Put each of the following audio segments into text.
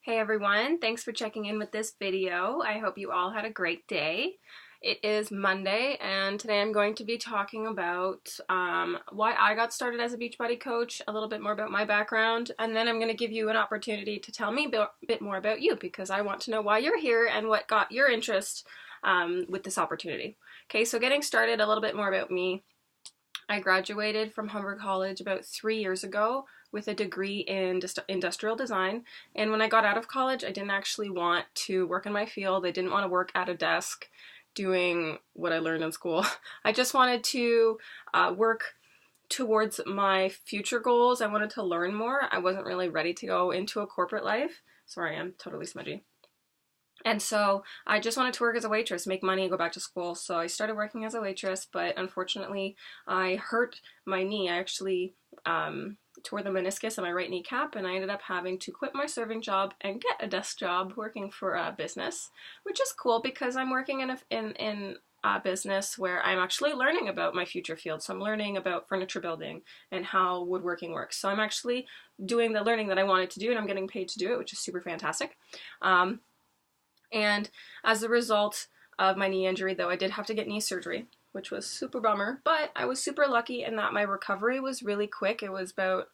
Hey everyone, thanks for checking in with this video. I hope you all had a great day. It is Monday and today I'm going to be talking about why I got started as a Beachbody coach, a little bit more about my background, and then I'm going to give you an opportunity to tell me a bit more about you because I want to know why you're here and what got your interest with this opportunity. Okay, so getting started, a little bit more about me. I graduated from Humber College about 3 years ago with a degree in industrial design. And when I got out of college, I didn't actually want to work in my field. I didn't want to work at a desk doing what I learned in school. I just wanted to work towards my future goals. I wanted to learn more. I wasn't really ready to go into a corporate life. Sorry, I'm totally smudgy. And so I just wanted to work as a waitress, make money, and go back to school. So I started working as a waitress, but unfortunately I hurt my knee. I actually tore the meniscus in my right kneecap, and I ended up having to quit my serving job and get a desk job working for a business, which is cool because I'm working in a business where I'm actually learning about my future field. So I'm learning about furniture building and how woodworking works. So I'm actually doing the learning that I wanted to do, and I'm getting paid to do it, which is super fantastic. And as a result of my knee injury, though, I did have to get knee surgery, which was super bummer, but I was super lucky in that my recovery was really quick. It was about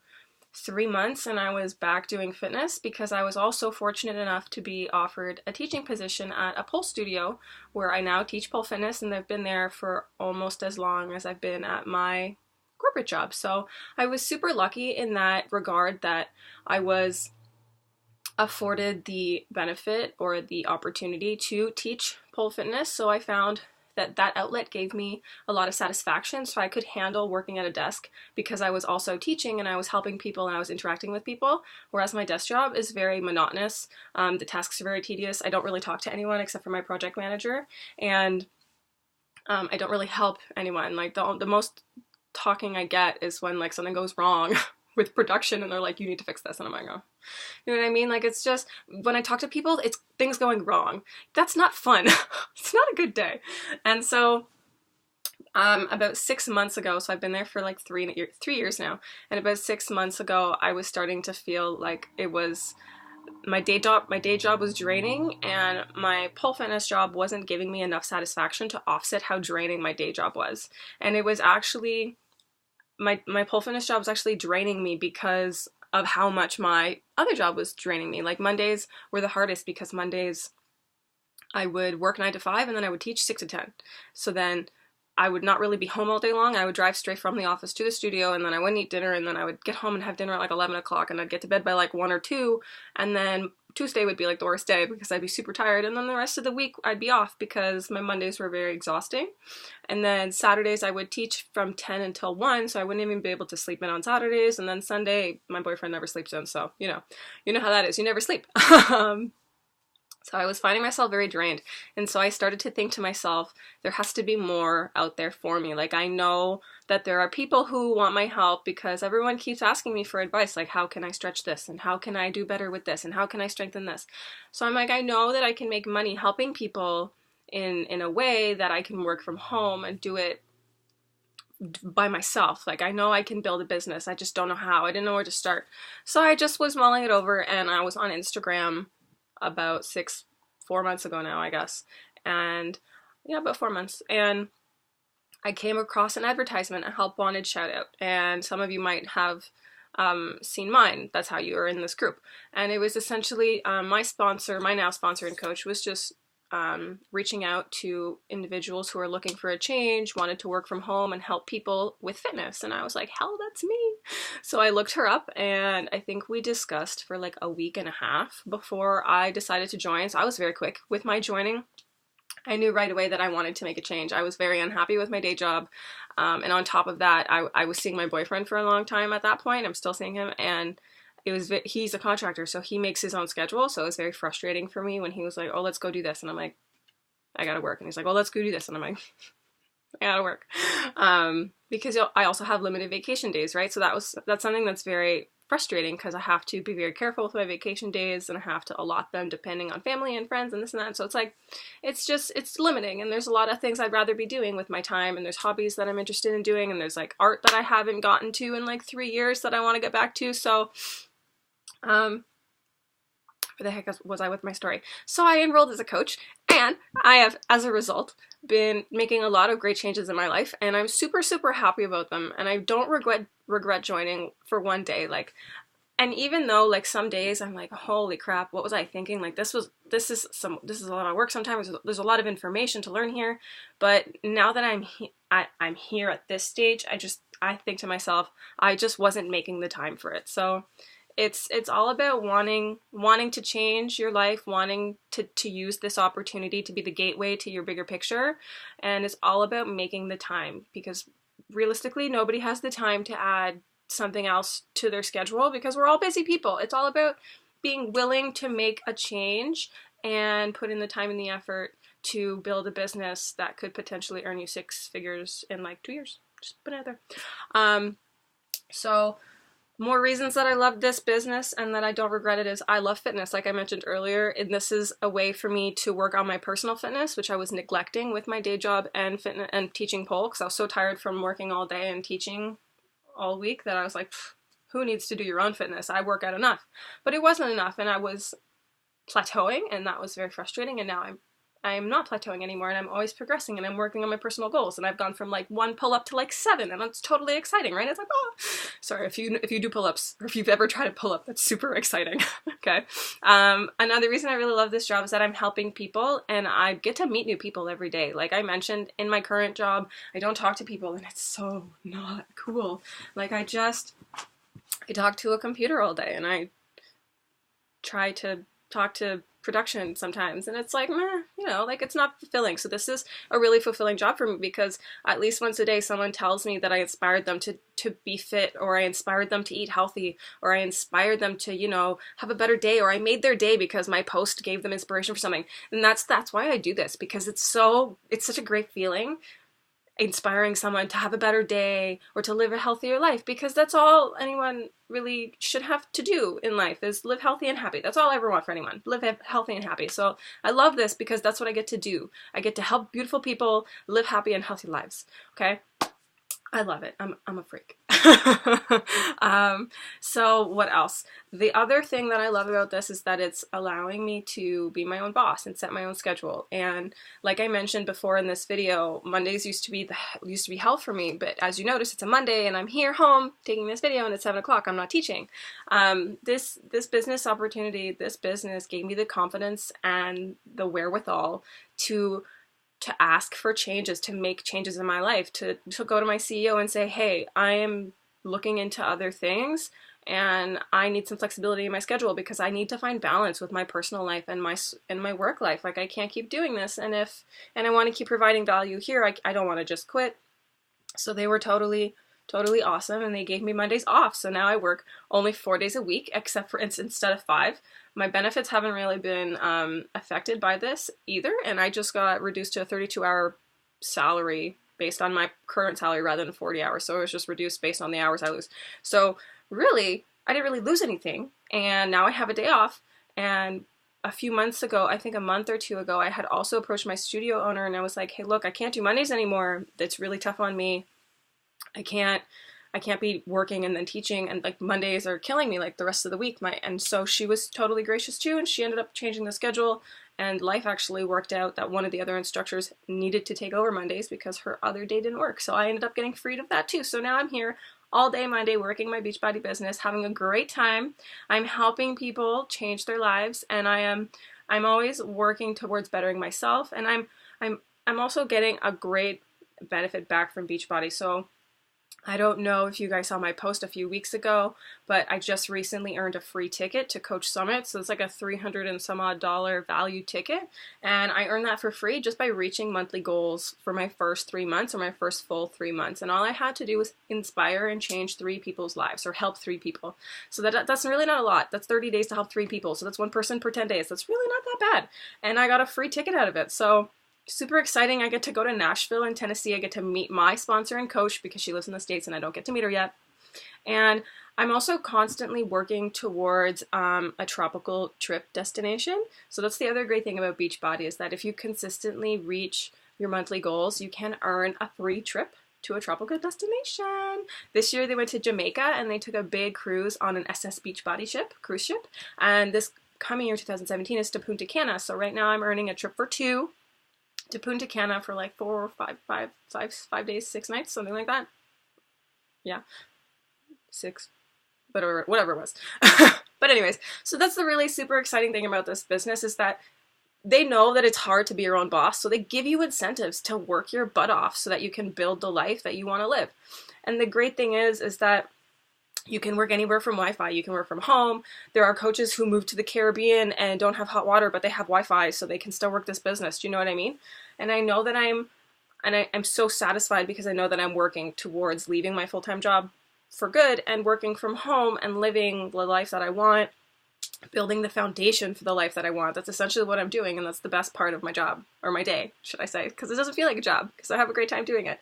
3 months and I was back doing fitness because I was also fortunate enough to be offered a teaching position at a pole studio where I now teach pole fitness, and I've been there for almost as long as I've been at my corporate job. So I was super lucky in that regard that I was afforded the benefit or the opportunity to teach pole fitness. So I found that that outlet gave me a lot of satisfaction, so I could handle working at a desk because I was also teaching and I was helping people and I was interacting with people, whereas my desk job is very monotonous. The tasks are very tedious. I don't really talk to anyone except for my project manager, and I don't really help anyone. Like the most talking I get is when like something goes wrong with production and they're like, you need to fix this, and I'm like, oh. You know what I mean? Like, it's just, when I talk to people, it's things going wrong. That's not fun. It's not a good day. And so about 6 months ago, so I've been there for like 3 years now, and about 6 months ago I was starting to feel like it was my day job was draining, and my pole fitness job wasn't giving me enough satisfaction to offset how draining my day job was. And it was actually my pole fitness job was actually draining me because of how much my other job was draining me. Like, Mondays were the hardest because Mondays I would work 9 to 5 and then I would teach 6 to 10. So then I would not really be home all day long. I would drive straight from the office to the studio, and then I wouldn't eat dinner, and then I would get home and have dinner at like 11 o'clock, and I'd get to bed by like 1 or 2, and then Tuesday would be like the worst day because I'd be super tired, and then the rest of the week I'd be off because my Mondays were very exhausting. And then Saturdays I would teach from 10 until 1, so I wouldn't even be able to sleep in on Saturdays, and then Sunday my boyfriend never sleeps in, so you know how that is. You never sleep. So I was finding myself very drained, and so I started to think to myself, there has to be more out there for me. Like, I know that there are people who want my help because everyone keeps asking me for advice, like, how can I stretch this, and how can I do better with this, and how can I strengthen this? So I'm like, I know that I can make money helping people in a way that I can work from home and do it by myself. Like, I know I can build a business, I just don't know how. I didn't know where to start. So I just was mulling it over, and I was on Instagram about 4 months ago now, I guess. And yeah, about 4 months. And I came across an advertisement, a help wanted shout out. And some of you might have seen mine. That's how you are in this group. And it was essentially my now sponsor and coach was just reaching out to individuals who are looking for a change, wanted to work from home and help people with fitness. And I was like, hell, that's me. So I looked her up, and I think we discussed for like a week and a half before I decided to join. So I was very quick with my joining. I knew right away that I wanted to make a change. I was very unhappy with my day job. And on top of that, I was seeing my boyfriend for a long time at that point. I'm still seeing him, and he's a contractor, so he makes his own schedule, so it was very frustrating for me when he was like, oh, let's go do this, and I'm like, I gotta work, and he's like, well, let's go do this, and I'm like, I gotta work, because I also have limited vacation days, right? So that's something that's very frustrating because I have to be very careful with my vacation days, and I have to allot them depending on family and friends and this and that. So it's like, it's limiting, and there's a lot of things I'd rather be doing with my time, and there's hobbies that I'm interested in doing, and there's like art that I haven't gotten to in like 3 years that I want to get back to. So where the heck was I with my story? So I enrolled as a coach, and I have, as a result, been making a lot of great changes in my life, and I'm super, super happy about them, and I don't regret joining for one day. Like, and even though like some days I'm like, holy crap, what was I thinking? Like this is a lot of work sometimes. There's a lot of information to learn here, but now that I'm here at this stage, I think to myself, I just wasn't making the time for it. So it's all about wanting to change your life, wanting to use this opportunity to be the gateway to your bigger picture, and it's all about making the time, because realistically nobody has the time to add something else to their schedule because we're all busy people. It's all about being willing to make a change and put in the time and the effort to build a business that could potentially earn you 6 figures in like 2 years. Just put it out there. So more reasons that I love this business and that I don't regret it is I love fitness, like I mentioned earlier, and this is a way for me to work on my personal fitness, which I was neglecting with my day job and fitness and teaching pole, because I was so tired from working all day and teaching all week that I was like, who needs to do your own fitness? I work out enough. But it wasn't enough, and I was plateauing, and that was very frustrating, and now I'm not plateauing anymore, and I'm always progressing, and I'm working on my personal goals, and I've gone from like 1 pull-up to like 7, and that's totally exciting, right? It's like, oh, sorry, if you do pull-ups, or if you've ever tried a pull-up, that's super exciting. Okay. Another reason I really love this job is that I'm helping people, and I get to meet new people every day. Like I mentioned, in my current job, I don't talk to people, and it's so not cool. Like I talk to a computer all day, and I try to talk to production sometimes, and it's like, meh, like it's not fulfilling. So this is a really fulfilling job for me, because at least once a day someone tells me that I inspired them to be fit, or I inspired them to eat healthy, or I inspired them to, have a better day, or I made their day because my post gave them inspiration for something. And that's why I do this, because it's such a great feeling inspiring someone to have a better day or to live a healthier life, because that's all anyone really should have to do in life, is live healthy and happy. That's all I ever want for anyone, live healthy and happy. So I love this because that's what I get to do. I get to help beautiful people live happy and healthy lives. Okay, I love it. I'm a freak. So what else? The other thing that I love about this is that it's allowing me to be my own boss and set my own schedule. And like I mentioned before in this video, Mondays used to be hell for me, but as you notice, it's a Monday and I'm here home taking this video, and it's 7 o'clock. I'm not teaching. This business opportunity, this business gave me the confidence and the wherewithal to ask for changes, to make changes in my life, to go to my CEO and say, hey, I am looking into other things and I need some flexibility in my schedule because I need to find balance with my personal life and my work life. Like I can't keep doing this, and I want to keep providing value here. I don't want to just quit. So they were totally awesome, and they gave me Mondays off. So now I work only 4 days a week, except for instead of 5. My benefits haven't really been affected by this either, and I just got reduced to a 32-hour salary based on my current salary rather than 40 hours. So it was just reduced based on the hours I lose. So really, I didn't really lose anything, and now I have a day off. And a few months ago, I think a month or 2 ago, I had also approached my studio owner, and I was like, hey, look, I can't do Mondays anymore. It's really tough on me. I can't be working and then teaching, and like Mondays are killing me like the rest of the week. And so she was totally gracious too, and she ended up changing the schedule, and life actually worked out that one of the other instructors needed to take over Mondays because her other day didn't work. So I ended up getting freed of that too. So now I'm here all day Monday working my Beachbody business, having a great time. I'm helping people change their lives, and I'm always working towards bettering myself, and I'm also getting a great benefit back from Beachbody. So I don't know if you guys saw my post a few weeks ago, but I just recently earned a free ticket to Coach Summit. So it's like a $300 and some odd value ticket. And I earned that for free just by reaching monthly goals for my first 3 months, or my first full 3 months. And all I had to do was inspire and change 3 people's lives, or help 3 people. So that's really not a lot. That's 30 days to help 3 people. So that's 1 person per 10 days. That's really not that bad. And I got a free ticket out of it. So super exciting. I get to go to Nashville in Tennessee. I get to meet my sponsor and coach because she lives in the States and I don't get to meet her yet. And I'm also constantly working towards a tropical trip destination. So that's the other great thing about Beachbody, is that if you consistently reach your monthly goals, you can earn a free trip to a tropical destination. This year they went to Jamaica and they took a big cruise on an SS Beachbody cruise ship. And this coming year 2017 is to Punta Cana. So right now I'm earning a trip for 2 to Punta Cana for like 5 days, 6 nights, something like that. Yeah, 6, whatever it was. But anyways, so that's the really super exciting thing about this business, is that they know that it's hard to be your own boss, so they give you incentives to work your butt off so that you can build the life that you want to live. And the great thing is that you can work anywhere from Wi-Fi. You can work from home. There are coaches who move to the Caribbean and don't have hot water, but they have Wi-Fi, so they can still work this business. Do you know what I mean? And I know that I'm so satisfied because I know that I'm working towards leaving my full-time job for good and working from home and living the life that I want, building the foundation for the life that I want. That's essentially what I'm doing, and that's the best part of my job, or my day, should I say, because it doesn't feel like a job, because I have a great time doing it.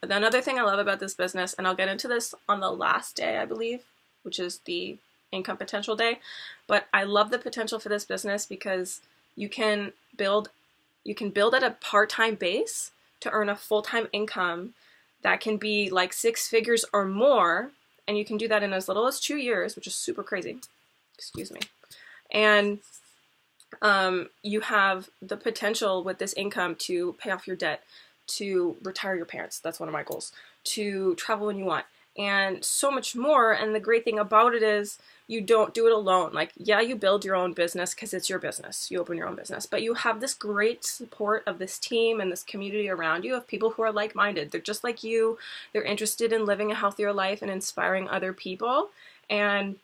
Another thing I love about this business, and I'll get into this on the last day, I believe, which is the income potential day, but I love the potential for this business because you can build at a part-time base to earn a full-time income that can be like 6 figures or more, and you can do that in as little as 2 years, which is super crazy. Excuse me. And you have the potential with this income to pay off your debt, to retire your parents. That's one of my goals. To travel when you want, and so much more. And the great thing about it is you don't do it alone. Like, yeah, you build your own business because it's your business. You open your own business, but you have this great support of this team and this community around you of people who are like-minded. They're just like you. They're interested in living a healthier life and inspiring other people. And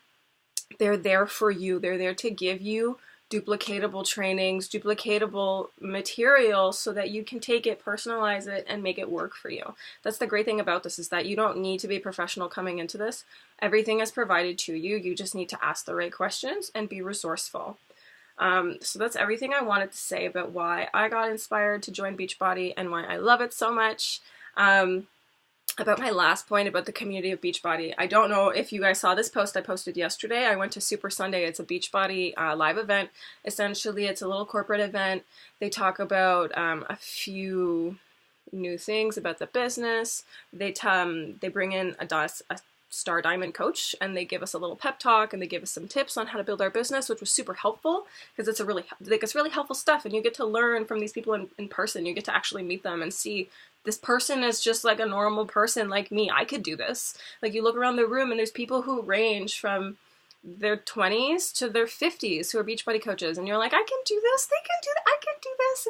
they're there for you. They're there to give you duplicatable trainings, duplicatable material so that you can take it, personalize it, and make it work for you. That's the great thing about this, is that you don't need to be a professional coming into this. Everything is provided to you. You just need to ask the right questions and be resourceful. So that's everything I wanted to say about why I got inspired to join Beachbody and why I love it so much. About my last point about the community of Beachbody, I don't know if you guys saw this post I posted yesterday. I went to Super Sunday. It's a Beachbody live event. Essentially, it's a little corporate event. They talk about a few new things about the business. They bring in a Star Diamond coach, and they give us a little pep talk, and they give us some tips on how to build our business, which was super helpful because it's really helpful stuff, and you get to learn from these people in person. You get to actually meet them and see this person is just like a normal person like me. I could do this. Like, you look around the room and there's people who range from their 20s to their 50s who are Beachbody coaches, and you're like, I can do this, they can do that, I can do this,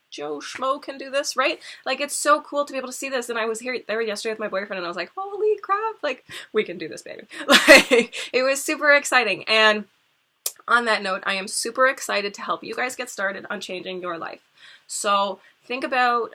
Joe Schmo can do this, right? Like, it's so cool to be able to see this. And I was there yesterday with my boyfriend, and I was like, holy crap, like, we can do this, baby. Like, it was super exciting. And on that note, I am super excited to help you guys get started on changing your life. So think about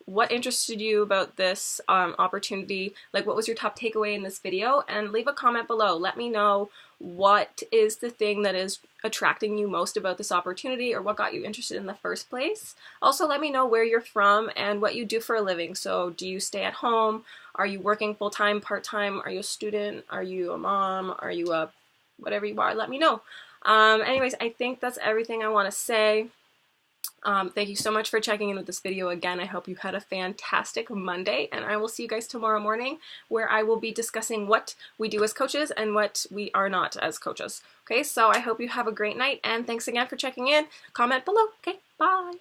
what interested you about this opportunity. Like, what was your top takeaway in this video? And leave a comment below. Let me know what is the thing that is attracting you most about this opportunity, or what got you interested in the first place. Also, let me know where you're from and what you do for a living. So do you stay at home? Are you working full-time, part-time? Are you a student? Are you a mom? Are you a whatever you are? Let me know. Anyways, I think that's everything I want to say. Thank you so much for checking in with this video again. I hope you had a fantastic Monday, and I will see you guys tomorrow morning, where I will be discussing what we do as coaches and what we are not as coaches. Okay, so I hope you have a great night, and thanks again for checking in. Comment below. Okay, bye.